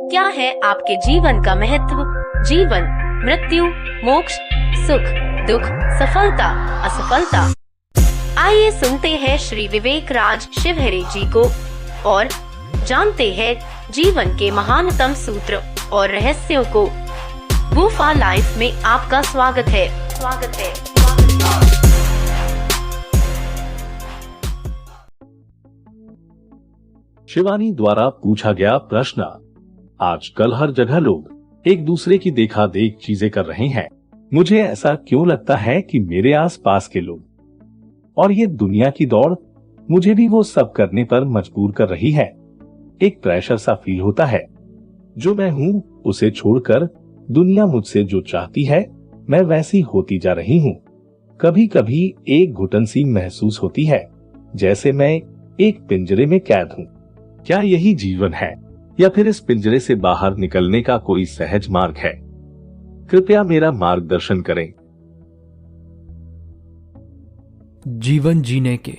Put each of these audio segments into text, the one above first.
क्या है आपके जीवन का महत्व? जीवन, मृत्यु, मोक्ष, सुख, दुख, सफलता, असफलता। आइए सुनते हैं श्री विवेक राज शिवहरे जी को और जानते हैं जीवन के महानतम सूत्र और रहस्यों को। वूफा लाइफ में आपका स्वागत है। शिवानी द्वारा पूछा गया प्रश्न। आजकल हर जगह लोग एक दूसरे की देखा देख चीजें कर रहे हैं। मुझे ऐसा क्यों लगता है कि मेरे आसपास के लोग और ये दुनिया की दौड़ मुझे भी वो सब करने पर मजबूर कर रही है। एक प्रेशर सा फील होता है। जो मैं हूँ उसे छोड़कर दुनिया मुझसे जो चाहती है मैं वैसी होती जा रही हूँ। कभी कभी एक घुटन सी महसूस होती है, जैसे मैं एक पिंजरे में कैद हूँ। क्या यही जीवन है या फिर इस पिंजरे से बाहर निकलने का कोई सहज मार्ग है? कृपया मेरा मार्गदर्शन करें। जीवन जीने के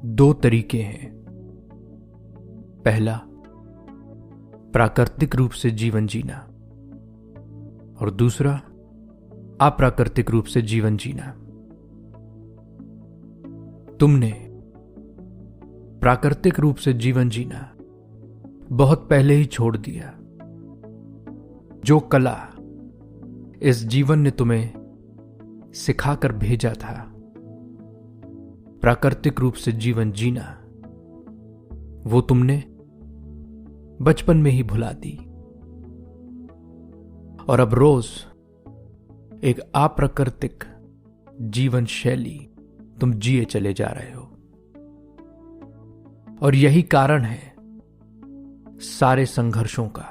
दो तरीके हैं। पहला, प्राकृतिक रूप से जीवन जीना, और दूसरा, अप्राकृतिक रूप से जीवन जीना। तुमने प्राकृतिक रूप से जीवन जीना बहुत पहले ही छोड़ दिया। जो कला इस जीवन ने तुम्हें सिखाकर भेजा था, प्राकृतिक रूप से जीवन जीना, वो तुमने बचपन में ही भुला दी और अब रोज एक अप्राकृतिक जीवन शैली तुम जिए चले जा रहे हो। और यही कारण है सारे संघर्षों का,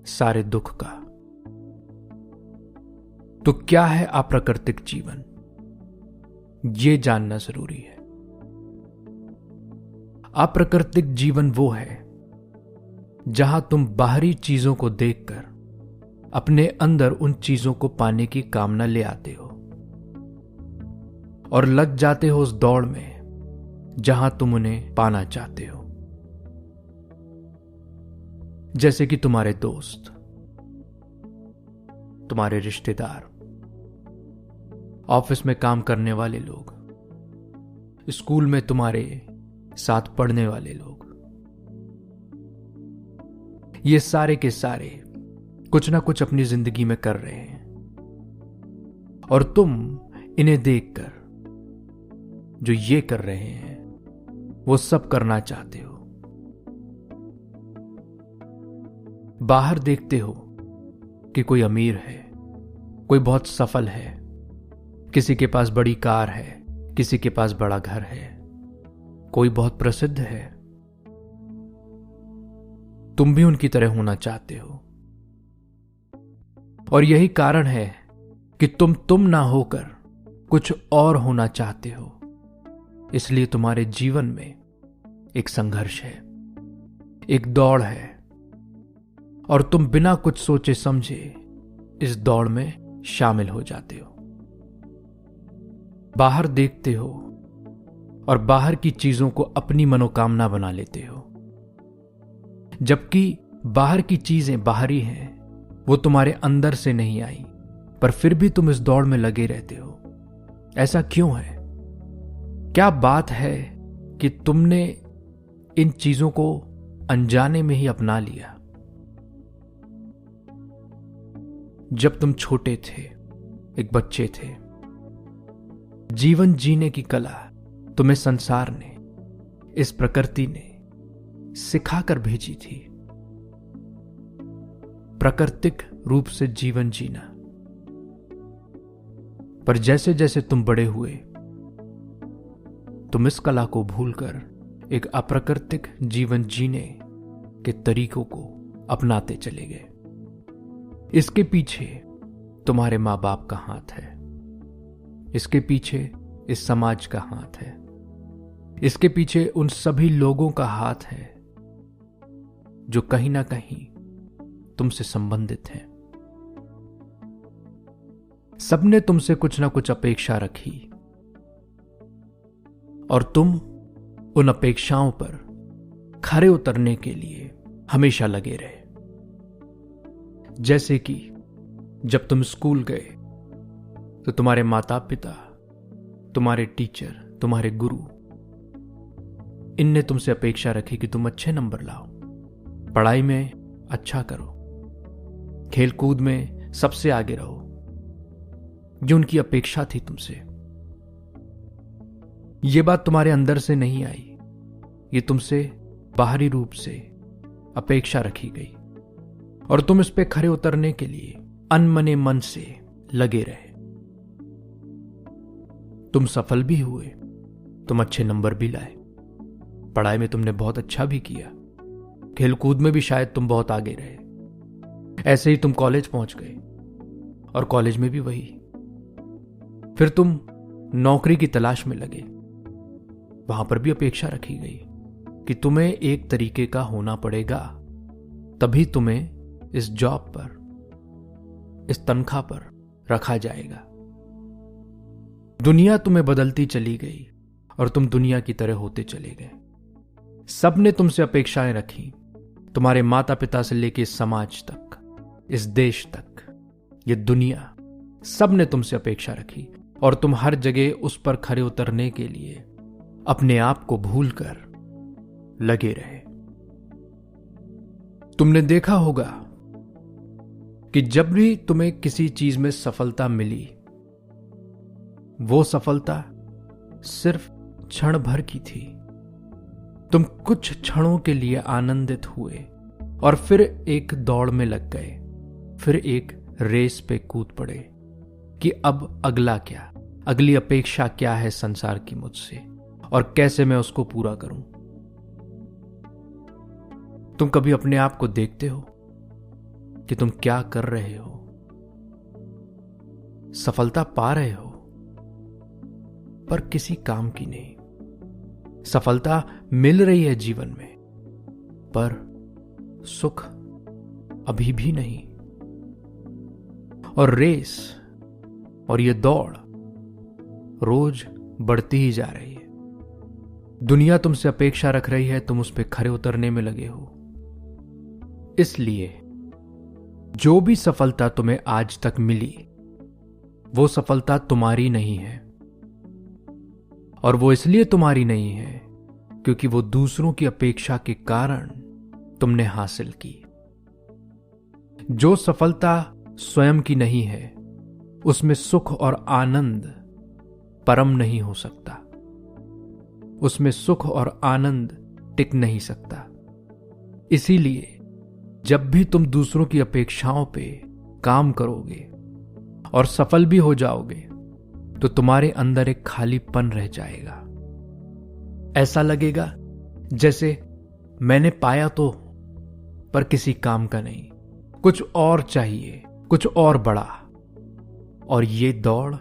सारे दुख का। तो क्या है अप्राकृतिक जीवन? ये जानना जरूरी है। अप्राकृतिक जीवन वो है जहां तुम बाहरी चीजों को देखकर अपने अंदर उन चीजों को पाने की कामना ले आते हो और लग जाते हो उस दौड़ में जहां तुम उन्हें पाना चाहते हो। जैसे कि तुम्हारे दोस्त, तुम्हारे रिश्तेदार, ऑफिस में काम करने वाले लोग, स्कूल में तुम्हारे साथ पढ़ने वाले लोग, ये सारे के सारे कुछ ना कुछ अपनी जिंदगी में कर रहे हैं और तुम इन्हें देखकर जो ये कर रहे हैं वो सब करना चाहते हो। बाहर देखते हो कि कोई अमीर है, कोई बहुत सफल है, किसी के पास बड़ी कार है, किसी के पास बड़ा घर है, कोई बहुत प्रसिद्ध है। तुम भी उनकी तरह होना चाहते हो और यही कारण है कि तुम ना होकर कुछ और होना चाहते हो। इसलिए तुम्हारे जीवन में एक संघर्ष है, एक दौड़ है और तुम बिना कुछ सोचे समझे इस दौड़ में शामिल हो जाते हो। बाहर देखते हो और बाहर की चीजों को अपनी मनोकामना बना लेते हो, जबकि बाहर की चीजें बाहरी हैं, वो तुम्हारे अंदर से नहीं आई, पर फिर भी तुम इस दौड़ में लगे रहते हो। ऐसा क्यों है? क्या बात है कि तुमने इन चीजों को अनजाने में ही अपना लिया? जब तुम छोटे थे, एक बच्चे थे, जीवन जीने की कला तुम्हें संसार ने, इस प्रकृति ने सिखाकर भेजी थी। प्राकृतिक रूप से जीवन जीना। पर जैसे जैसे तुम बड़े हुए, तुम इस कला को भूलकर एक अप्राकृतिक जीवन जीने के तरीकों को अपनाते चले गए। इसके पीछे तुम्हारे मां बाप का हाथ है, इसके पीछे इस समाज का हाथ है, इसके पीछे उन सभी लोगों का हाथ है जो कहीं ना कहीं तुमसे संबंधित हैं। सबने तुमसे कुछ ना कुछ अपेक्षा रखी और तुम उन अपेक्षाओं पर खरे उतरने के लिए हमेशा लगे रहे। जैसे कि जब तुम स्कूल गए तो तुम्हारे माता पिता, तुम्हारे टीचर, तुम्हारे गुरु, इनने तुमसे अपेक्षा रखी कि तुम अच्छे नंबर लाओ, पढ़ाई में अच्छा करो, खेलकूद में सबसे आगे रहो। जो उनकी अपेक्षा थी तुमसे, यह बात तुम्हारे अंदर से नहीं आई, ये तुमसे बाहरी रूप से अपेक्षा रखी गई और तुम इस पे खरे उतरने के लिए अनमने मन से लगे रहे। तुम सफल भी हुए, तुम अच्छे नंबर भी लाए, पढ़ाई में तुमने बहुत अच्छा भी किया, खेलकूद में भी शायद तुम बहुत आगे रहे। ऐसे ही तुम कॉलेज पहुंच गए और कॉलेज में भी वही। फिर तुम नौकरी की तलाश में लगे, वहां पर भी अपेक्षा रखी गई कि तुम्हें एक तरीके का होना पड़ेगा, तभी तुम्हें इस जॉब पर, इस तनख्वाह पर रखा जाएगा। दुनिया तुम्हें बदलती चली गई और तुम दुनिया की तरह होते चले गए। सबने तुमसे अपेक्षाएं रखी, तुम्हारे माता पिता से लेकर समाज तक, इस देश तक, ये दुनिया, सबने तुमसे अपेक्षा रखी और तुम हर जगह उस पर खरे उतरने के लिए अपने आप को भूलकर लगे रहे। तुमने देखा होगा कि जब भी तुम्हें किसी चीज में सफलता मिली, वो सफलता सिर्फ क्षण भर की थी। तुम कुछ क्षणों के लिए आनंदित हुए और फिर एक दौड़ में लग गए, फिर एक रेस पे कूद पड़े कि अब अगला क्या, अगली अपेक्षा क्या है संसार की मुझसे और कैसे मैं उसको पूरा करूं। तुम कभी अपने आप को देखते हो कि तुम क्या कर रहे हो? सफलता पा रहे हो पर किसी काम की नहीं। सफलता मिल रही है जीवन में पर सुख अभी भी नहीं। और रेस और ये दौड़ रोज बढ़ती ही जा रही है। दुनिया तुमसे अपेक्षा रख रही है, तुम उस पर खरे उतरने में लगे हो। इसलिए जो भी सफलता तुम्हें आज तक मिली, वो सफलता तुम्हारी नहीं है। और वो इसलिए तुम्हारी नहीं है क्योंकि वो दूसरों की अपेक्षा के कारण तुमने हासिल की। जो सफलता स्वयं की नहीं है, उसमें सुख और आनंद परम नहीं हो सकता, उसमें सुख और आनंद टिक नहीं सकता। इसीलिए जब भी तुम दूसरों की अपेक्षाओं पे काम करोगे और सफल भी हो जाओगे, तो तुम्हारे अंदर एक खालीपन रह जाएगा। ऐसा लगेगा जैसे मैंने पाया तो, पर किसी काम का नहीं, कुछ और चाहिए, कुछ और बड़ा। और ये दौड़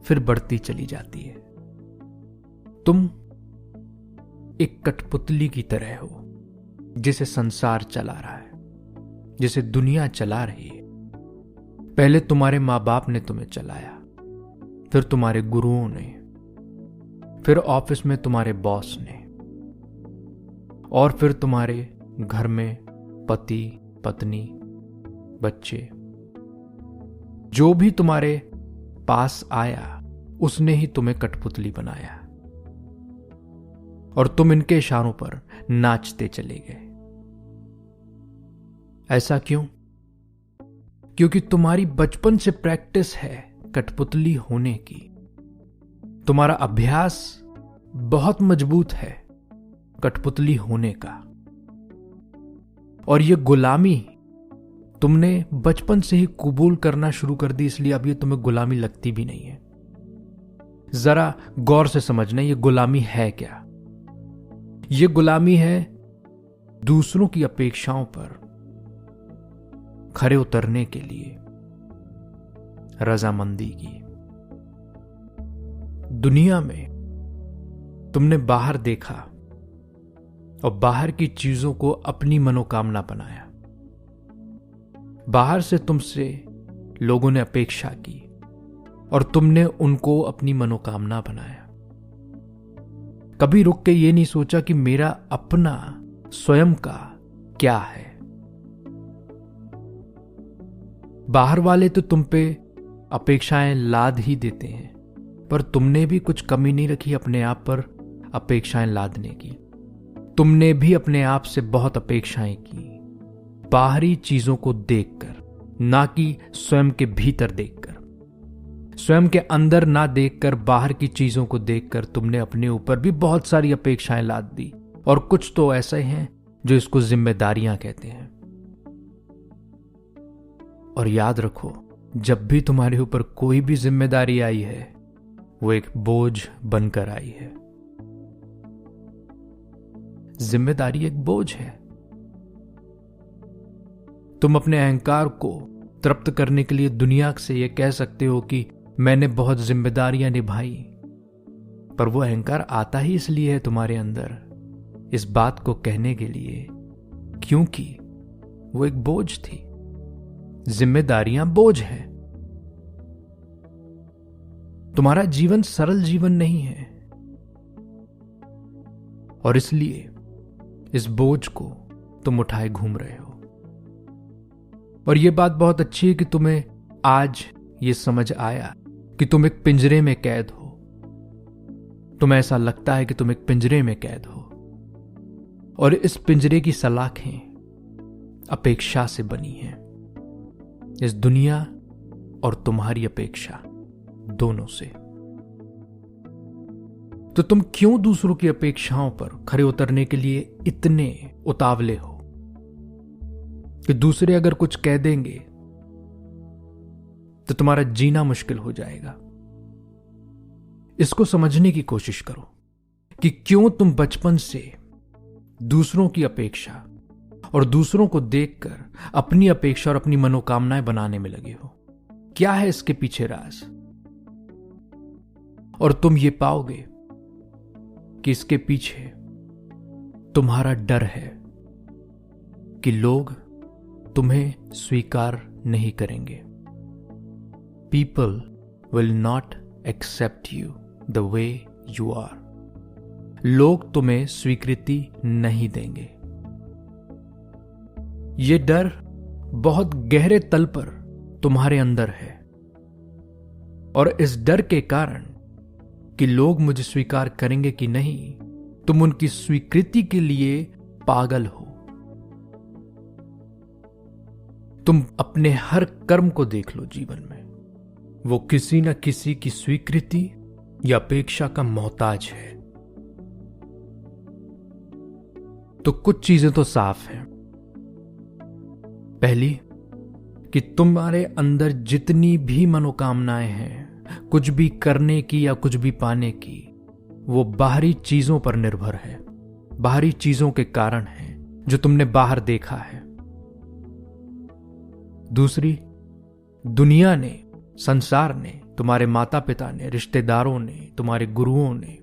फिर बढ़ती चली जाती है। तुम एक कठपुतली की तरह हो जिसे संसार चला रहा है, जिसे दुनिया चला रही है। पहले तुम्हारे मां बाप ने तुम्हें चलाया, फिर तुम्हारे गुरुओं ने, फिर ऑफिस में तुम्हारे बॉस ने, और फिर तुम्हारे घर में पति, पत्नी, बच्चे। जो भी तुम्हारे पास आया उसने ही तुम्हें कठपुतली बनाया और तुम इनके इशारों पर नाचते चले गए। ऐसा क्यों? क्योंकि तुम्हारी बचपन से प्रैक्टिस है कठपुतली होने की। तुम्हारा अभ्यास बहुत मजबूत है कठपुतली होने का। और यह गुलामी तुमने बचपन से ही कबूल करना शुरू कर दी, इसलिए अब यह तुम्हें गुलामी लगती भी नहीं है। जरा गौर से समझना, यह गुलामी है क्या? यह गुलामी है दूसरों की अपेक्षाओं पर खरे उतरने के लिए रजामंदी की। दुनिया में तुमने बाहर देखा और बाहर की चीजों को अपनी मनोकामना बनाया। बाहर से तुमसे लोगों ने अपेक्षा की और तुमने उनको अपनी मनोकामना बनाया। कभी रुक के ये नहीं सोचा कि मेरा अपना स्वयं का क्या है। बाहर वाले तो तुम पे अपेक्षाएं लाद ही देते हैं, पर तुमने भी कुछ कमी नहीं रखी अपने आप पर अपेक्षाएं लादने की। तुमने भी अपने आप से बहुत अपेक्षाएं की, बाहरी चीजों को देखकर, ना कि स्वयं के भीतर देखकर। स्वयं के अंदर ना देखकर बाहर की चीजों को देखकर तुमने अपने ऊपर भी बहुत सारी अपेक्षाएं लाद दी। और कुछ तो ऐसे हैं जो इसको जिम्मेदारियां कहते हैं। और याद रखो, जब भी तुम्हारे ऊपर कोई भी जिम्मेदारी आई है, वो एक बोझ बनकर आई है। जिम्मेदारी एक बोझ है। तुम अपने अहंकार को तृप्त करने के लिए दुनिया से यह कह सकते हो कि मैंने बहुत जिम्मेदारियां निभाई, पर वो अहंकार आता ही इसलिए है तुम्हारे अंदर, इस बात को कहने के लिए, क्योंकि वो एक बोझ थी। जिम्मेदारियां बोझ है। तुम्हारा जीवन सरल जीवन नहीं है, और इसलिए इस बोझ को तुम उठाए घूम रहे हो। और यह बात बहुत अच्छी है कि तुम्हें आज ये समझ आया कि तुम एक पिंजरे में कैद हो। तुम्हें ऐसा लगता है कि तुम एक पिंजरे में कैद हो, और इस पिंजरे की सलाखें अपेक्षा से बनी हैं। इस दुनिया और तुम्हारी अपेक्षा दोनों से। तो तुम क्यों दूसरों की अपेक्षाओं पर खरे उतरने के लिए इतने उतावले हो कि दूसरे अगर कुछ कह देंगे तो तुम्हारा जीना मुश्किल हो जाएगा। इसको समझने की कोशिश करो कि क्यों तुम बचपन से दूसरों की अपेक्षा और दूसरों को देखकर अपनी अपेक्षा और अपनी मनोकामनाएं बनाने में लगे हो। क्या है इसके पीछे राज? और तुम ये पाओगे कि इसके पीछे तुम्हारा डर है कि लोग तुम्हें स्वीकार नहीं करेंगे। People will not accept you the way you are. लोग तुम्हें स्वीकृति नहीं देंगे। ये डर बहुत गहरे तल पर तुम्हारे अंदर है, और इस डर के कारण कि लोग मुझे स्वीकार करेंगे कि नहीं, तुम उनकी स्वीकृति के लिए पागल हो। तुम अपने हर कर्म को देख लो जीवन में, वो किसी न किसी की स्वीकृति या अपेक्षा का मोहताज है। तो कुछ चीजें तो साफ हैं। पहली, कि तुम्हारे अंदर जितनी भी मनोकामनाएं हैं, कुछ भी करने की या कुछ भी पाने की, वो बाहरी चीजों पर निर्भर है, बाहरी चीजों के कारण है जो तुमने बाहर देखा है। दूसरी, दुनिया ने, संसार ने, तुम्हारे माता पिता ने, रिश्तेदारों ने, तुम्हारे गुरुओं ने,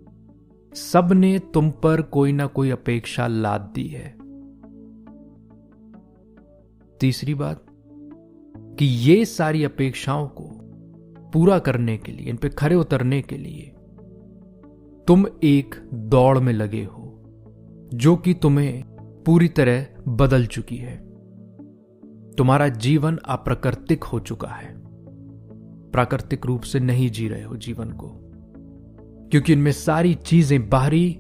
सब ने तुम पर कोई ना कोई अपेक्षा लाद दी है। तीसरी बात, कि ये सारी अपेक्षाओं को पूरा करने के लिए, इन पे खरे उतरने के लिए तुम एक दौड़ में लगे हो जो कि तुम्हें पूरी तरह बदल चुकी है। तुम्हारा जीवन अप्राकृतिक हो चुका है। प्राकृतिक रूप से नहीं जी रहे हो जीवन को, क्योंकि इनमें सारी चीजें बाहरी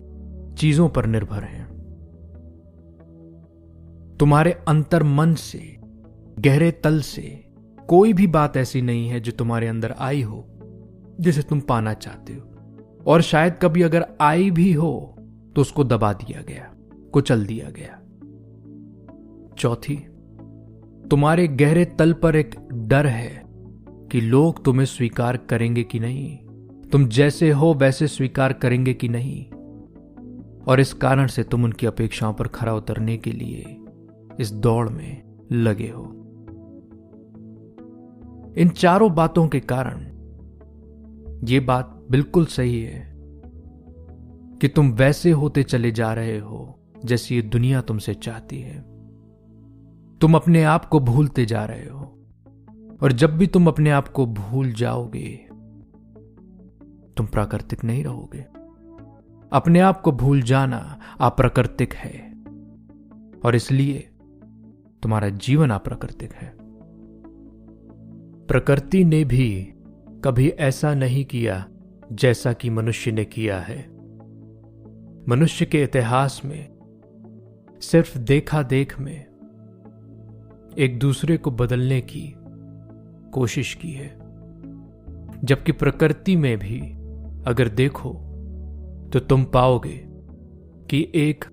चीजों पर निर्भर हैं। तुम्हारे अंतर मन से, गहरे तल से कोई भी बात ऐसी नहीं है जो तुम्हारे अंदर आई हो जिसे तुम पाना चाहते हो, और शायद कभी अगर आई भी हो तो उसको दबा दिया गया, कुचल दिया गया। चौथी, तुम्हारे गहरे तल पर एक डर है कि लोग तुम्हें स्वीकार करेंगे कि नहीं, तुम जैसे हो वैसे स्वीकार करेंगे कि नहीं, और इस कारण से तुम उनकी अपेक्षाओं पर खरा उतरने के लिए इस दौड़ में लगे हो। इन चारों बातों के कारण यह बात बिल्कुल सही है कि तुम वैसे होते चले जा रहे हो जैसी ये दुनिया तुमसे चाहती है। तुम अपने आप को भूलते जा रहे हो, और जब भी तुम अपने आप को भूल जाओगे तुम प्राकृतिक नहीं रहोगे। अपने आप को भूल जाना अप्राकृतिक है, और इसलिए तुम्हारा जीवन अप्राकृतिक है। प्रकृति ने भी कभी ऐसा नहीं किया जैसा कि मनुष्य ने किया है। मनुष्य के इतिहास में सिर्फ देखा देख में एक दूसरे को बदलने की कोशिश की है, जबकि प्रकृति में भी अगर देखो तो तुम पाओगे कि एक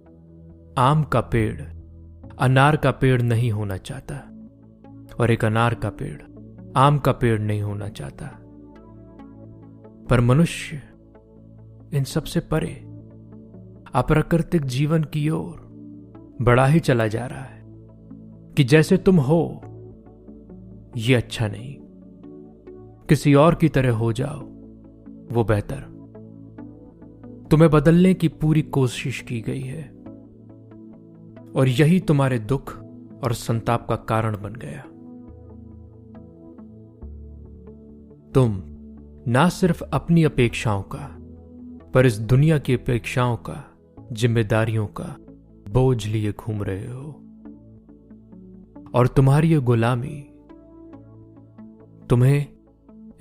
आम का पेड़ अनार का पेड़ नहीं होना चाहता और एक अनार का पेड़ आम का पेड़ नहीं होना चाहता। पर मनुष्य इन सब से परे अप्राकृतिक जीवन की ओर बढ़ा ही चला जा रहा है कि जैसे तुम हो ये अच्छा नहीं, किसी और की तरह हो जाओ वो बेहतर। तुम्हें बदलने की पूरी कोशिश की गई है और यही तुम्हारे दुख और संताप का कारण बन गया। तुम ना सिर्फ अपनी अपेक्षाओं का पर इस दुनिया की अपेक्षाओं का, जिम्मेदारियों का बोझ लिए घूम रहे हो और तुम्हारी ये गुलामी तुम्हें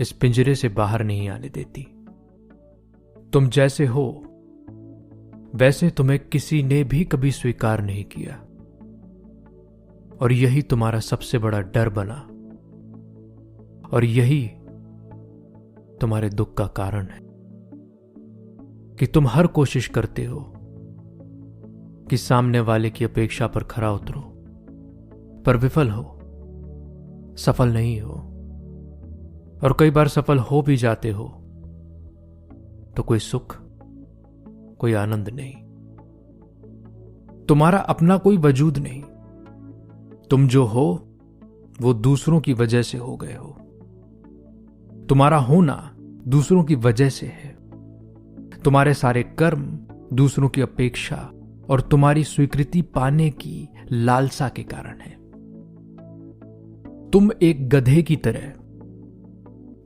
इस पिंजरे से बाहर नहीं आने देती। तुम जैसे हो वैसे तुम्हें किसी ने भी कभी स्वीकार नहीं किया और यही तुम्हारा सबसे बड़ा डर बना और यही तुम्हारे दुख का कारण है कि तुम हर कोशिश करते हो कि सामने वाले की अपेक्षा पर खरा उतरो, पर विफल हो, सफल नहीं हो और कई बार सफल हो भी जाते हो तो कोई सुख, कोई आनंद नहीं, तुम्हारा अपना कोई वजूद नहीं। तुम जो हो वो दूसरों की वजह से हो गए हो। तुम्हारा होना दूसरों की वजह से है। तुम्हारे सारे कर्म दूसरों की अपेक्षा और तुम्हारी स्वीकृति पाने की लालसा के कारण है। तुम एक गधे की तरह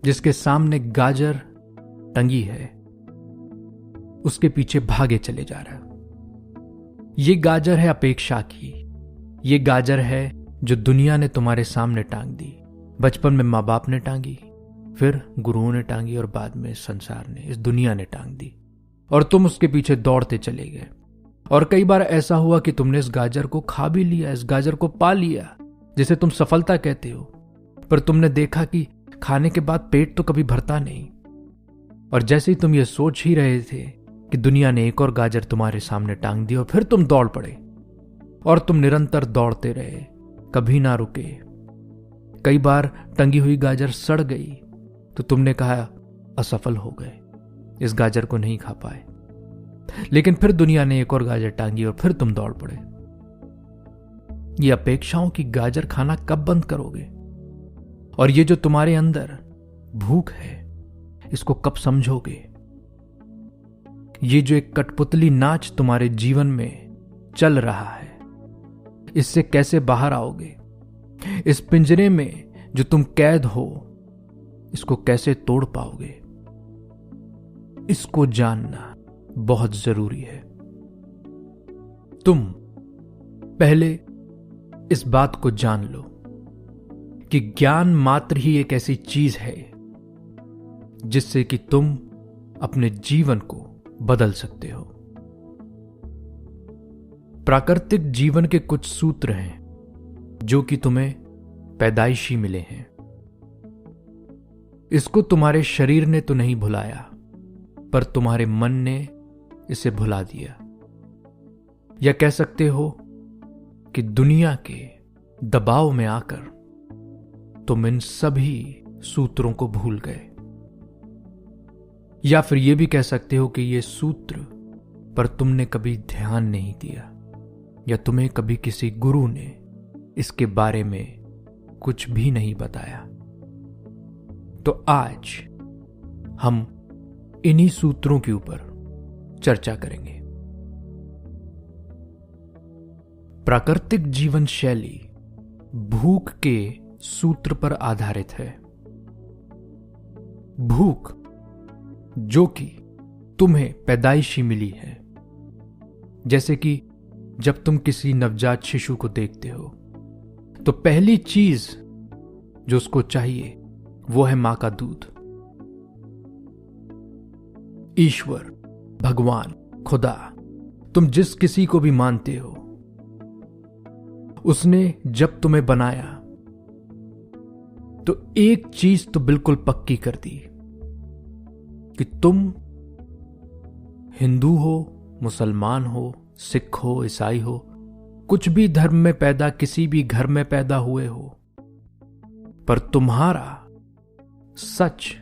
जिसके सामने गाजर टंगी है उसके पीछे भागे चले जा रहा है। ये गाजर है अपेक्षा की, ये गाजर है जो दुनिया ने तुम्हारे सामने टांग दी। बचपन में मां बाप ने टांगी, फिर गुरुओं ने टांगी और बाद में संसार ने, इस दुनिया ने टांग दी और तुम उसके पीछे दौड़ते चले गए। और कई बार ऐसा हुआ कि तुमने इस गाजर को खा भी लिया, इस गाजर को पा लिया जिसे तुम सफलता कहते हो, पर तुमने देखा कि खाने के बाद पेट तो कभी भरता नहीं। और जैसे ही तुम ये सोच ही रहे थे कि दुनिया ने एक और गाजर तुम्हारे सामने टांग दी और फिर तुम दौड़ पड़े और तुम निरंतर दौड़ते रहे, कभी ना रुके। कई बार टंगी हुई गाजर सड़ गई तो तुमने कहा असफल हो गए, इस गाजर को नहीं खा पाए। लेकिन फिर दुनिया ने एक और गाजर टांगी और फिर तुम दौड़ पड़े। ये अपेक्षाओं की गाजर खाना कब बंद करोगे? और ये जो तुम्हारे अंदर भूख है इसको कब समझोगे? ये जो एक कठपुतली नाच तुम्हारे जीवन में चल रहा है इससे कैसे बाहर आओगे? इस पिंजरे में जो तुम कैद हो इसको कैसे तोड़ पाओगे? इसको जानना बहुत जरूरी है। तुम पहले इस बात को जान लो कि ज्ञान मात्र ही एक ऐसी चीज है जिससे कि तुम अपने जीवन को बदल सकते हो। प्राकृतिक जीवन के कुछ सूत्र हैं जो कि तुम्हें पैदाइशी मिले हैं। इसको तुम्हारे शरीर ने तो नहीं भुलाया, पर तुम्हारे मन ने इसे भुला दिया। या कह सकते हो कि दुनिया के दबाव में आकर तुम इन सभी सूत्रों को भूल गए। या फिर यह भी कह सकते हो कि ये सूत्र पर तुमने कभी ध्यान नहीं दिया या तुम्हें कभी किसी गुरु ने इसके बारे में कुछ भी नहीं बताया। तो आज हम इन्हीं सूत्रों के ऊपर चर्चा करेंगे। प्राकृतिक जीवन शैली भूख के सूत्र पर आधारित है। भूख जो कि तुम्हें पैदाइशी मिली है, जैसे कि जब तुम किसी नवजात शिशु को देखते हो तो पहली चीज जो उसको चाहिए वो है मां का दूध। ईश्वर, भगवान, खुदा, तुम जिस किसी को भी मानते हो, उसने जब तुम्हें बनाया तो एक चीज तो बिल्कुल पक्की कर दी कि तुम हिंदू हो, मुसलमान हो, सिख हो, ईसाई हो, कुछ भी धर्म में पैदा, किसी भी घर में पैदा हुए हो, पर तुम्हारा सच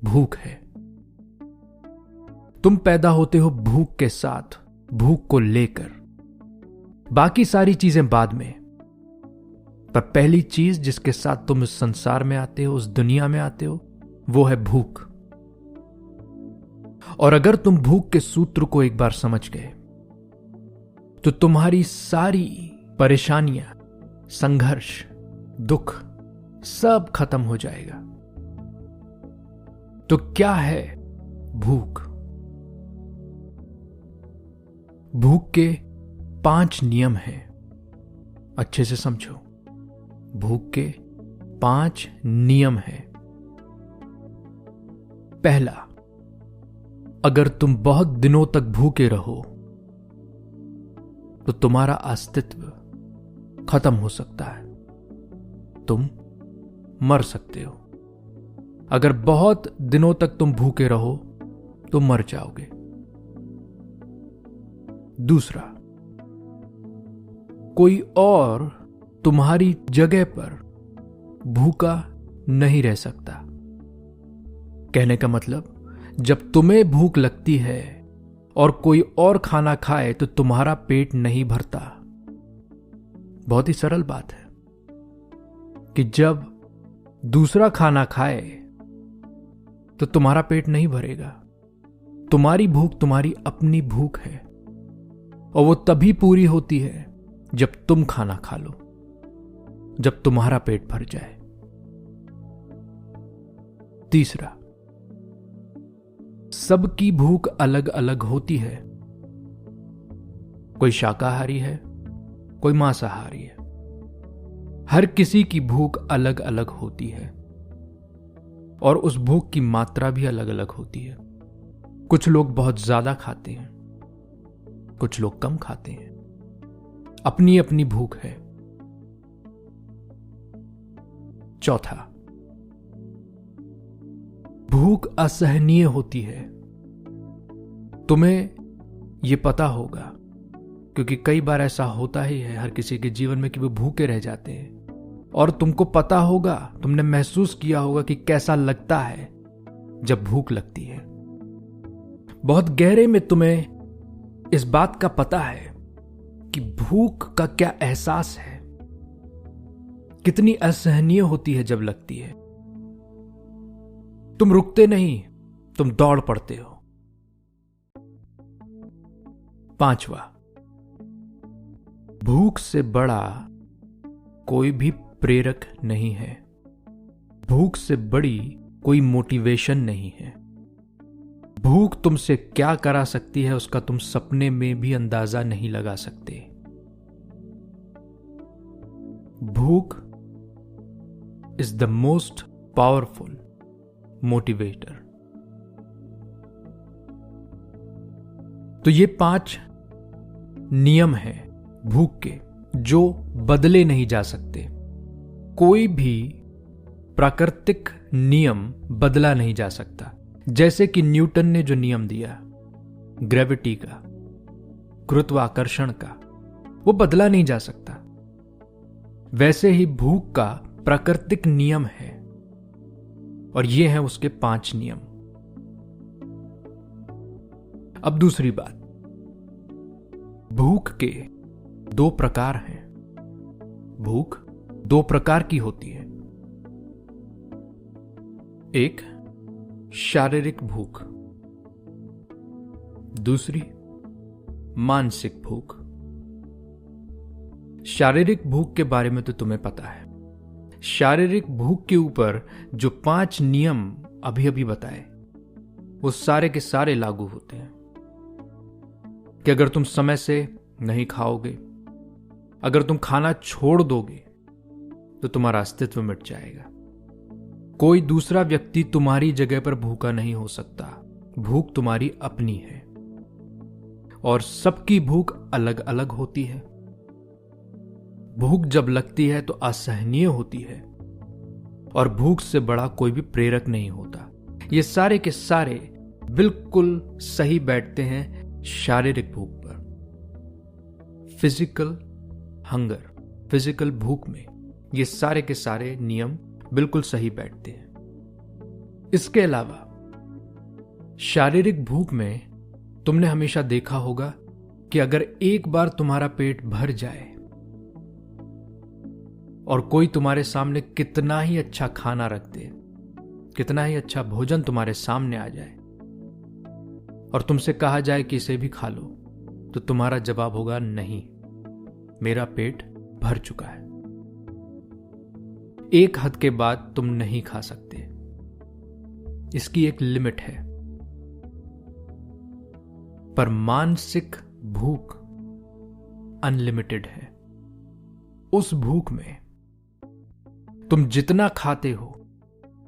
भूख है। तुम पैदा होते हो भूख के साथ, भूख को लेकर, बाकी सारी चीजें बाद में, पर पहली चीज जिसके साथ तुम इस संसार में आते हो, उस दुनिया में आते हो, वो है भूख। और अगर तुम भूख के सूत्र को एक बार समझ गए तो तुम्हारी सारी परेशानियां, संघर्ष, दुख सब खत्म हो जाएगा। तो क्या है भूख? भूख के 5 नियम हैं, अच्छे से समझो। भूख के 5 नियम हैं। पहला, अगर तुम बहुत दिनों तक भूखे रहो तो तुम्हारा अस्तित्व खत्म हो सकता है, तुम मर सकते हो। अगर बहुत दिनों तक तुम भूखे रहो तो मर जाओगे। दूसरा, कोई और तुम्हारी जगह पर भूखा नहीं रह सकता। कहने का मतलब, जब तुम्हें भूख लगती है और कोई और खाना खाए तो तुम्हारा पेट नहीं भरता। बहुत ही सरल बात है कि जब दूसरा खाना खाए तो तुम्हारा पेट नहीं भरेगा। तुम्हारी भूख तुम्हारी अपनी भूख है और वो तभी पूरी होती है जब तुम खाना खा लो, जब तुम्हारा पेट भर जाए। तीसरा, सबकी भूख अलग अलग होती है। कोई शाकाहारी है, कोई मांसाहारी है। हर किसी की भूख अलग अलग होती है और उस भूख की मात्रा भी अलग अलग होती है। कुछ लोग बहुत ज्यादा खाते हैं, कुछ लोग कम खाते हैं। अपनी अपनी भूख है। चौथा, भूख असहनीय होती है। तुम्हें यह पता होगा, क्योंकि कई बार ऐसा होता ही है हर किसी के जीवन में कि वो भूखे रह जाते हैं। और तुमको पता होगा, तुमने महसूस किया होगा कि कैसा लगता है जब भूख लगती है। बहुत गहरे में तुम्हें इस बात का पता है कि भूख का क्या एहसास है, कितनी असहनीय होती है जब लगती है। तुम रुकते नहीं, तुम दौड़ पड़ते हो। पांचवा, भूख से बड़ा कोई भी प्रेरक नहीं है। भूख से बड़ी कोई मोटिवेशन नहीं है। भूख तुमसे क्या करा सकती है उसका तुम सपने में भी अंदाजा नहीं लगा सकते। भूख is the most powerful motivator. तो ये 5 नियम हैं भूख के, जो बदले नहीं जा सकते। कोई भी प्राकृतिक नियम बदला नहीं जा सकता। जैसे कि न्यूटन ने जो नियम दिया ग्रेविटी का, गुरुत्वाकर्षण का, वो बदला नहीं जा सकता। वैसे ही भूख का प्राकृतिक नियम है और ये हैं उसके 5 नियम। अब दूसरी बात, भूख के 2 प्रकार हैं। भूख 2 प्रकार की होती है। एक शारीरिक भूख, दूसरी मानसिक भूख। शारीरिक भूख के बारे में तो तुम्हें पता है। शारीरिक भूख के ऊपर जो 5 नियम अभी अभी बताए, वो सारे के सारे लागू होते हैं कि अगर तुम समय से नहीं खाओगे, अगर तुम खाना छोड़ दोगे तो तुम्हारा अस्तित्व मिट जाएगा। कोई दूसरा व्यक्ति तुम्हारी जगह पर भूखा नहीं हो सकता। भूख तुम्हारी अपनी है और सबकी भूख अलग अलग होती है। भूख जब लगती है तो असहनीय होती है और भूख से बड़ा कोई भी प्रेरक नहीं होता। ये सारे के सारे बिल्कुल सही बैठते हैं शारीरिक भूख पर। फिजिकल हंगर, फिजिकल भूख में ये सारे के सारे नियम बिल्कुल सही बैठते हैं। इसके अलावा शारीरिक भूख में तुमने हमेशा देखा होगा कि अगर एक बार तुम्हारा पेट भर जाए और कोई तुम्हारे सामने कितना ही अच्छा खाना रख दे, कितना ही अच्छा भोजन तुम्हारे सामने आ जाए और तुमसे कहा जाए कि इसे भी खा लो, तो तुम्हारा जवाब होगा नहीं, मेरा पेट भर चुका है। एक हद के बाद तुम नहीं खा सकते। इसकी एक लिमिट है। पर मानसिक भूख अनलिमिटेड है। उस भूख में तुम जितना खाते हो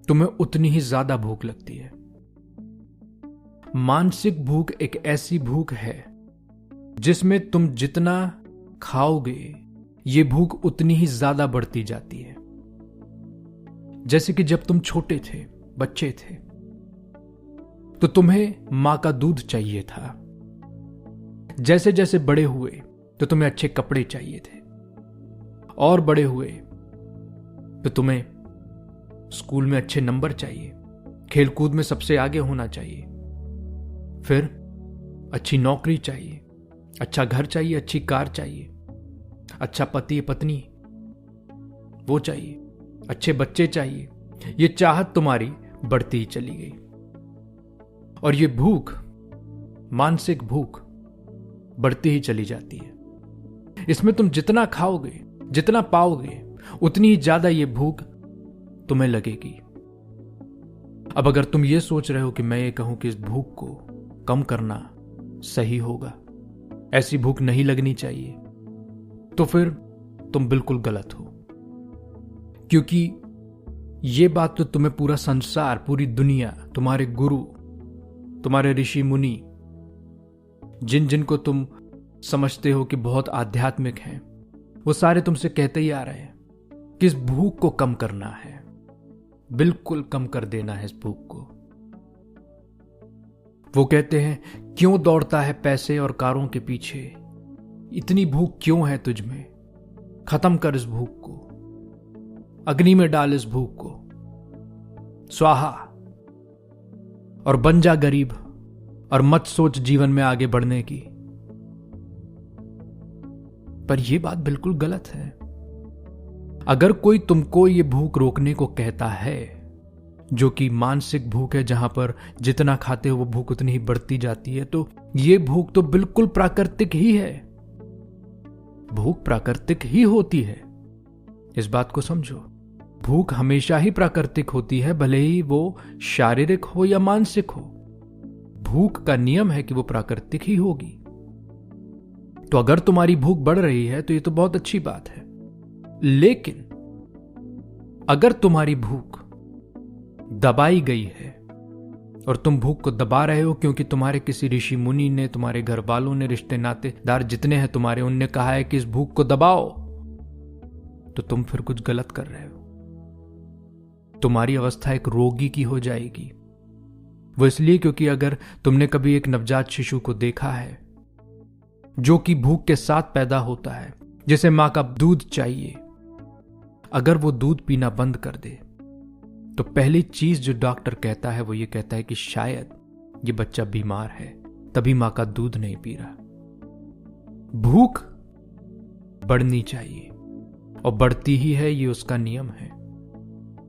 तुम्हें उतनी ही ज्यादा भूख लगती है। मानसिक भूख एक ऐसी भूख है जिसमें तुम जितना खाओगे ये भूख उतनी ही ज्यादा बढ़ती जाती है। जैसे कि जब तुम छोटे थे, बच्चे थे, तो तुम्हें मां का दूध चाहिए था। जैसे जैसे बड़े हुए तो तुम्हें अच्छे कपड़े चाहिए थे और बड़े हुए तो तुम्हें स्कूल में अच्छे नंबर चाहिए, खेलकूद में सबसे आगे होना चाहिए, फिर अच्छी नौकरी चाहिए, अच्छा घर चाहिए, अच्छी कार चाहिए, अच्छा पति पत्नी वो चाहिए, अच्छे बच्चे चाहिए। ये चाहत तुम्हारी बढ़ती ही चली गई और ये भूख, मानसिक भूख बढ़ती ही चली जाती है। इसमें तुम जितना खाओगे, जितना पाओगे, उतनी ही ज्यादा ये भूख तुम्हें लगेगी। अब अगर तुम ये सोच रहे हो कि मैं ये कहूं कि इस भूख को कम करना सही होगा, ऐसी भूख नहीं लगनी चाहिए, तो फिर तुम बिल्कुल गलत हो। क्योंकि ये बात तो तुम्हें पूरा संसार, पूरी दुनिया, तुम्हारे गुरु, तुम्हारे ऋषि मुनि, जिन जिन को तुम समझते हो कि बहुत आध्यात्मिक हैं, वो सारे तुमसे कहते ही आ रहे हैं कि इस भूख को कम करना है, बिल्कुल कम कर देना है इस भूख को। वो कहते हैं क्यों दौड़ता है पैसे और कारों के पीछे, इतनी भूख क्यों है तुझ में, खत्म कर इस भूख को, अग्नि में डाल इस भूख को, स्वाहा, और बन जा गरीब और मत सोच जीवन में आगे बढ़ने की। पर यह बात बिल्कुल गलत है। अगर कोई तुमको ये भूख रोकने को कहता है, जो कि मानसिक भूख है, जहां पर जितना खाते हो वो भूख उतनी ही बढ़ती जाती है, तो ये भूख तो बिल्कुल प्राकृतिक ही है। भूख प्राकृतिक ही होती है, इस बात को समझो। भूख हमेशा ही प्राकृतिक होती है, भले ही वो शारीरिक हो या मानसिक हो। भूख का नियम है कि वो प्राकृतिक ही होगी। तो अगर तुम्हारी भूख बढ़ रही है तो ये तो बहुत अच्छी बात है। लेकिन अगर तुम्हारी भूख दबाई गई है और तुम भूख को दबा रहे हो क्योंकि तुम्हारे किसी ऋषि मुनि ने, तुम्हारे घर वालों ने, रिश्ते नातेदार जितने हैं तुम्हारे, उनने कहा है कि इस भूख को दबाओ, तो तुम फिर कुछ गलत कर रहे हो। तुम्हारी अवस्था एक रोगी की हो जाएगी। वो इसलिए क्योंकि अगर तुमने कभी एक नवजात शिशु को देखा है जो कि भूख के साथ पैदा होता है, जिसे मां का दूध चाहिए, अगर वो दूध पीना बंद कर दे तो पहली चीज जो डॉक्टर कहता है वो ये कहता है कि शायद ये बच्चा बीमार है, तभी मां का दूध नहीं पी रहा। भूख बढ़नी चाहिए और बढ़ती ही है, ये उसका नियम है।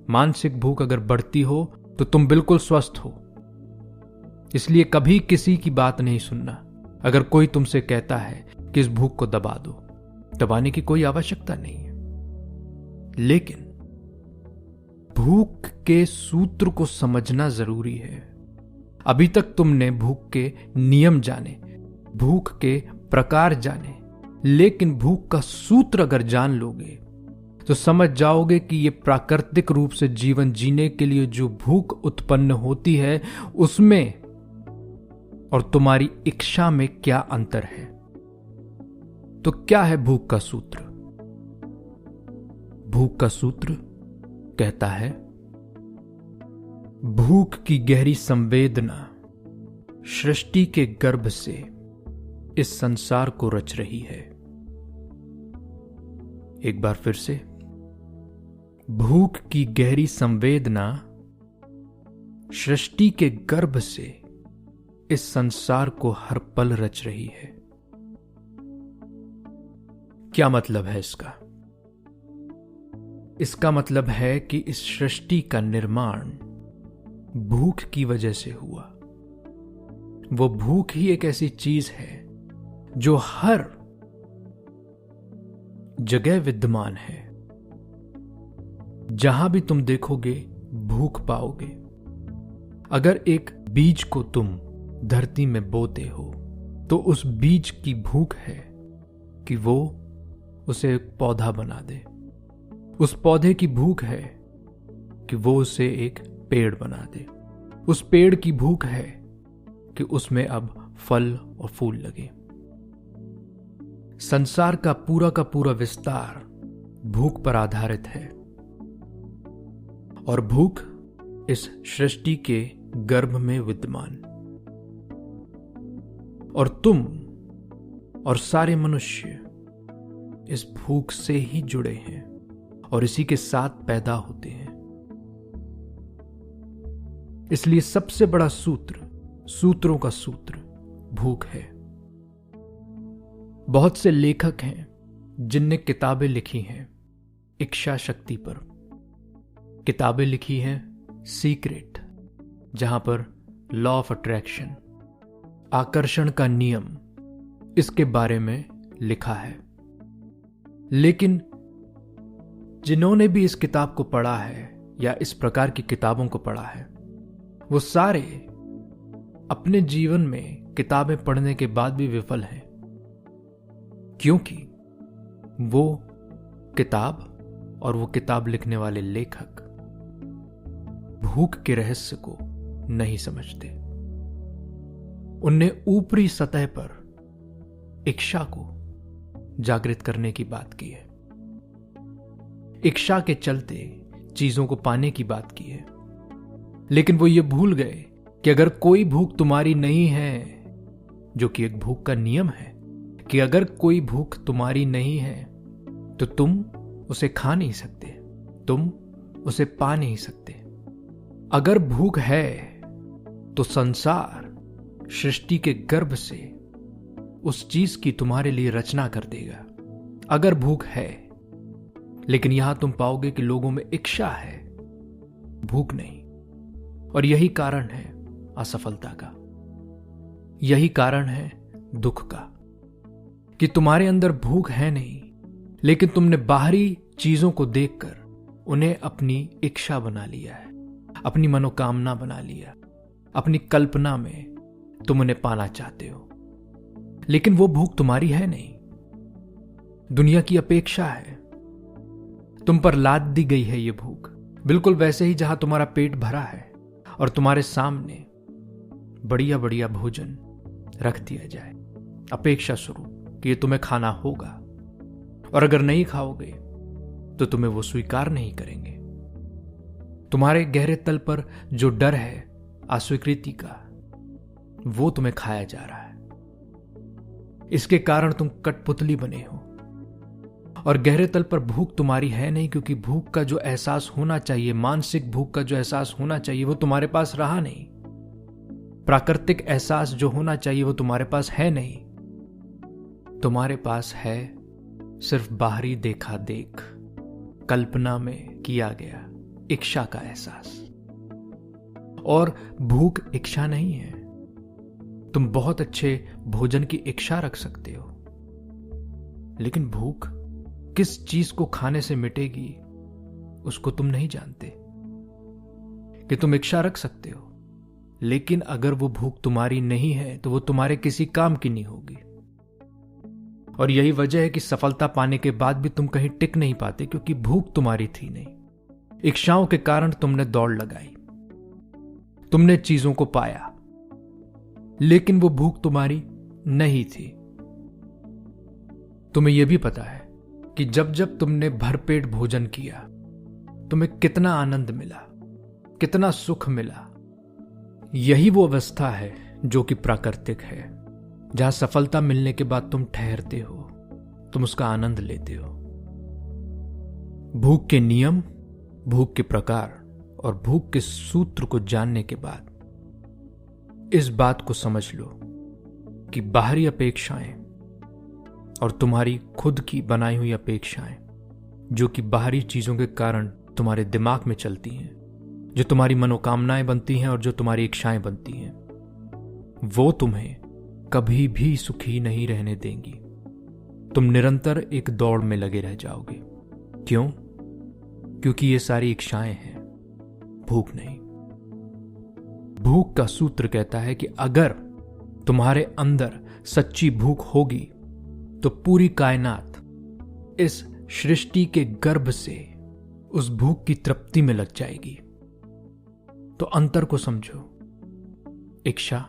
मानसिक भूख अगर बढ़ती हो तो तुम बिल्कुल स्वस्थ हो। इसलिए कभी किसी की बात नहीं सुनना। अगर कोई तुमसे कहता है कि इस भूख को दबा दो, दबाने की कोई आवश्यकता नहीं है। लेकिन भूख के सूत्र को समझना जरूरी है। अभी तक तुमने भूख के नियम जाने, भूख के प्रकार जाने, लेकिन भूख का सूत्र अगर जान लोगे तो समझ जाओगे कि ये प्राकृतिक रूप से जीवन जीने के लिए जो भूख उत्पन्न होती है उसमें और तुम्हारी इच्छा में क्या अंतर है। तो क्या है भूख का सूत्र? भूख का सूत्र कहता है, भूख की गहरी संवेदना सृष्टि के गर्भ से इस संसार को रच रही है। एक बार फिर से, भूख की गहरी संवेदना सृष्टि के गर्भ से इस संसार को हर पल रच रही है। क्या मतलब है इसका? इसका मतलब है कि इस सृष्टि का निर्माण भूख की वजह से हुआ। वो भूख ही एक ऐसी चीज है जो हर जगह विद्यमान है। जहां भी तुम देखोगे भूख पाओगे। अगर एक बीज को तुम धरती में बोते हो तो उस बीज की भूख है कि वो उसे एक पौधा बना दे। उस पौधे की भूख है कि वो उसे एक पेड़ बना दे। उस पेड़ की भूख है कि उसमें अब फल और फूल लगे। संसार का पूरा विस्तार भूख पर आधारित है और भूख इस सृष्टि के गर्भ में विद्यमान। और तुम और सारे मनुष्य इस भूख से ही जुड़े हैं और इसी के साथ पैदा होते हैं। इसलिए सबसे बड़ा सूत्र, सूत्रों का सूत्र भूख है। बहुत से लेखक हैं जिनने किताबें लिखी हैं इच्छा शक्ति पर। किताबें लिखी हैं सीक्रेट, जहां पर लॉ ऑफ अट्रैक्शन, आकर्षण का नियम, इसके बारे में लिखा है। लेकिन जिन्होंने भी इस किताब को पढ़ा है या इस प्रकार की किताबों को पढ़ा है, वो सारे अपने जीवन में किताबें पढ़ने के बाद भी विफल हैं, क्योंकि वो किताब और वो किताब लिखने वाले लेखक भूख के रहस्य को नहीं समझते। उनने ऊपरी सतह पर इच्छा को जागृत करने की बात की है, इच्छा के चलते चीजों को पाने की बात की है। लेकिन वो ये भूल गए कि अगर कोई भूख तुम्हारी नहीं है, जो कि एक भूख का नियम है कि अगर कोई भूख तुम्हारी नहीं है तो तुम उसे खा नहीं सकते, तुम उसे पा नहीं सकते। अगर भूख है तो संसार सृष्टि के गर्भ से उस चीज की तुम्हारे लिए रचना कर देगा। अगर भूख है, लेकिन यहां तुम पाओगे कि लोगों में इच्छा है, भूख नहीं। और यही कारण है असफलता का, यही कारण है दुख का, कि तुम्हारे अंदर भूख है नहीं, लेकिन तुमने बाहरी चीजों को देखकर उन्हें अपनी इच्छा बना लिया है, अपनी मनोकामना बना लिया। अपनी कल्पना में तुम उन्हें पाना चाहते हो, लेकिन वो भूख तुम्हारी है नहीं, दुनिया की अपेक्षा है। तुम पर लाद दी गई है ये भूख, बिल्कुल वैसे ही जहां तुम्हारा पेट भरा है और तुम्हारे सामने बढ़िया बढ़िया भोजन रख दिया जाए अपेक्षा स्वरूप कि ये तुम्हें खाना होगा, और अगर नहीं खाओगे तो तुम्हें वो स्वीकार नहीं करेंगे। तुम्हारे गहरे तल पर जो डर है अस्वीकृति का, वो तुम्हें खाया जा रहा है। इसके कारण तुम कठपुतली बने हो। और गहरे तल पर भूख तुम्हारी है नहीं, क्योंकि भूख का जो एहसास होना चाहिए, मानसिक भूख का जो एहसास होना चाहिए, वो तुम्हारे पास रहा नहीं। प्राकृतिक एहसास जो होना चाहिए वो तुम्हारे पास है नहीं। तुम्हारे पास है सिर्फ बाहरी देखा देख, कल्पना में किया गया इच्छा का एहसास। और भूख इच्छा नहीं है। तुम बहुत अच्छे भोजन की इच्छा रख सकते हो, लेकिन भूख किस चीज को खाने से मिटेगी उसको तुम नहीं जानते। कि तुम इच्छा रख सकते हो, लेकिन अगर वो भूख तुम्हारी नहीं है तो वो तुम्हारे किसी काम की नहीं होगी। और यही वजह है कि सफलता पाने के बाद भी तुम कहीं टिक नहीं पाते, क्योंकि भूख तुम्हारी थी नहीं। इच्छाओं के कारण तुमने दौड़ लगाई, तुमने चीजों को पाया, लेकिन वो भूख तुम्हारी नहीं थी। तुम्हें यह भी पता है कि जब जब तुमने भरपेट भोजन किया, तुम्हें कितना आनंद मिला, कितना सुख मिला। यही वो अवस्था है जो कि प्राकृतिक है, जहां सफलता मिलने के बाद तुम ठहरते हो, तुम उसका आनंद लेते हो। भूख के नियम, भूख के प्रकार और भूख के सूत्र को जानने के बाद इस बात को समझ लो कि बाहरी अपेक्षाएं और तुम्हारी खुद की बनाई हुई अपेक्षाएं, जो कि बाहरी चीजों के कारण तुम्हारे दिमाग में चलती हैं, जो तुम्हारी मनोकामनाएं बनती हैं और जो तुम्हारी इच्छाएं बनती हैं, वो तुम्हें कभी भी सुखी नहीं रहने देंगी। तुम निरंतर एक दौड़ में लगे रह जाओगे। क्यों? क्योंकि ये सारी इच्छाएं हैं, भूख नहीं। भूख का सूत्र कहता है कि अगर तुम्हारे अंदर सच्ची भूख होगी तो पूरी कायनात इस सृष्टि के गर्भ से उस भूख की तृप्ति में लग जाएगी। तो अंतर को समझो, इच्छा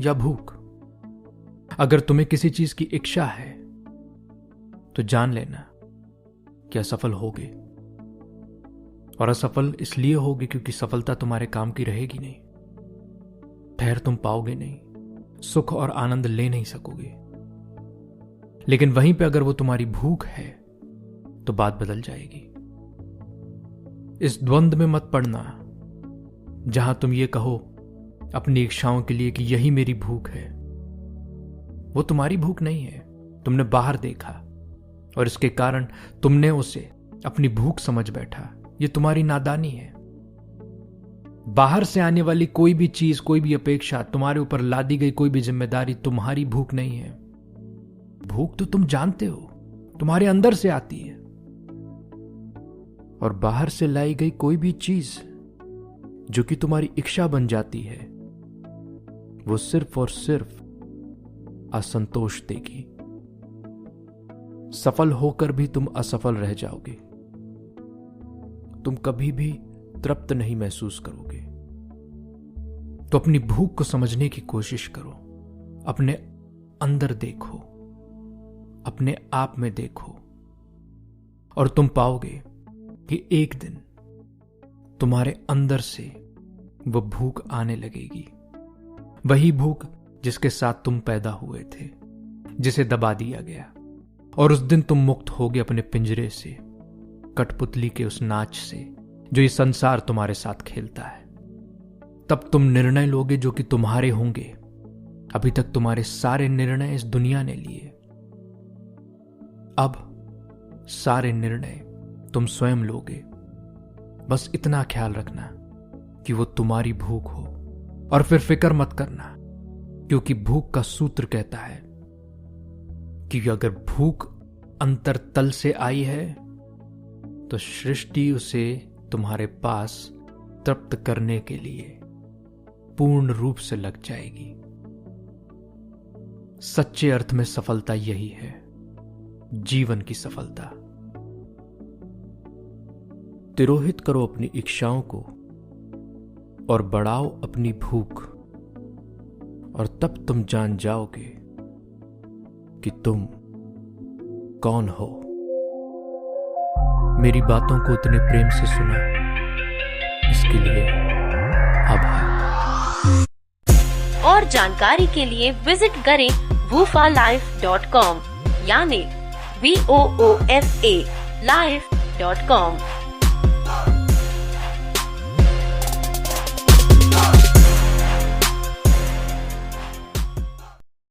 या भूख। अगर तुम्हें किसी चीज की इच्छा है तो जान लेना कि असफल होगे, और असफल इसलिए होगे क्योंकि सफलता तुम्हारे काम की रहेगी नहीं, ठहर तुम पाओगे नहीं, सुख और आनंद ले नहीं सकोगे। लेकिन वहीं पे अगर वो तुम्हारी भूख है तो बात बदल जाएगी। इस द्वंद में मत पड़ना जहां तुम ये कहो अपनी इच्छाओं के लिए कि यही मेरी भूख है। वो तुम्हारी भूख नहीं है, तुमने बाहर देखा और इसके कारण तुमने उसे अपनी भूख समझ बैठा। ये तुम्हारी नादानी है। बाहर से आने वाली कोई भी चीज, कोई भी अपेक्षा, तुम्हारे ऊपर लादी गई कोई भी जिम्मेदारी तुम्हारी भूख नहीं है। भूख तो तुम जानते हो, तुम्हारे अंदर से आती है। और बाहर से लाई गई कोई भी चीज जो कि तुम्हारी इच्छा बन जाती है, वो सिर्फ और सिर्फ असंतोष देगी। सफल होकर भी तुम असफल रह जाओगे। तुम कभी भी तृप्त नहीं महसूस करोगे। तो अपनी भूख को समझने की कोशिश करो, अपने अंदर देखो, अपने आप में देखो, और तुम पाओगे कि एक दिन तुम्हारे अंदर से वो भूख आने लगेगी। वही भूख जिसके साथ तुम पैदा हुए थे, जिसे दबा दिया गया, और उस दिन तुम मुक्त होगे अपने पिंजरे से, कठपुतली के उस नाच से जो ये संसार तुम्हारे साथ खेलता है। तब तुम निर्णय लोगे जो कि तुम्हारे होंगे। अभी तक तुम्हारे सारे निर्णय इस दुनिया ने लिए, अब सारे निर्णय तुम स्वयं लोगे। बस इतना ख्याल रखना कि वो तुम्हारी भूख हो, और फिर फिक्र मत करना, क्योंकि भूख का सूत्र कहता है कि अगर भूख अंतरतल से आई है तो सृष्टि उसे तुम्हारे पास तृप्त करने के लिए पूर्ण रूप से लग जाएगी। सच्चे अर्थ में सफलता यही है, जीवन की सफलता। तिरोहित करो अपनी इच्छाओं को और बढ़ाओ अपनी भूख, और तब तुम जान जाओगे कि तुम कौन हो। मेरी बातों को इतने प्रेम से सुना, इसके लिए आभार। और जानकारी के लिए विजिट करें woofalife.com, यानी WOOFA life.com।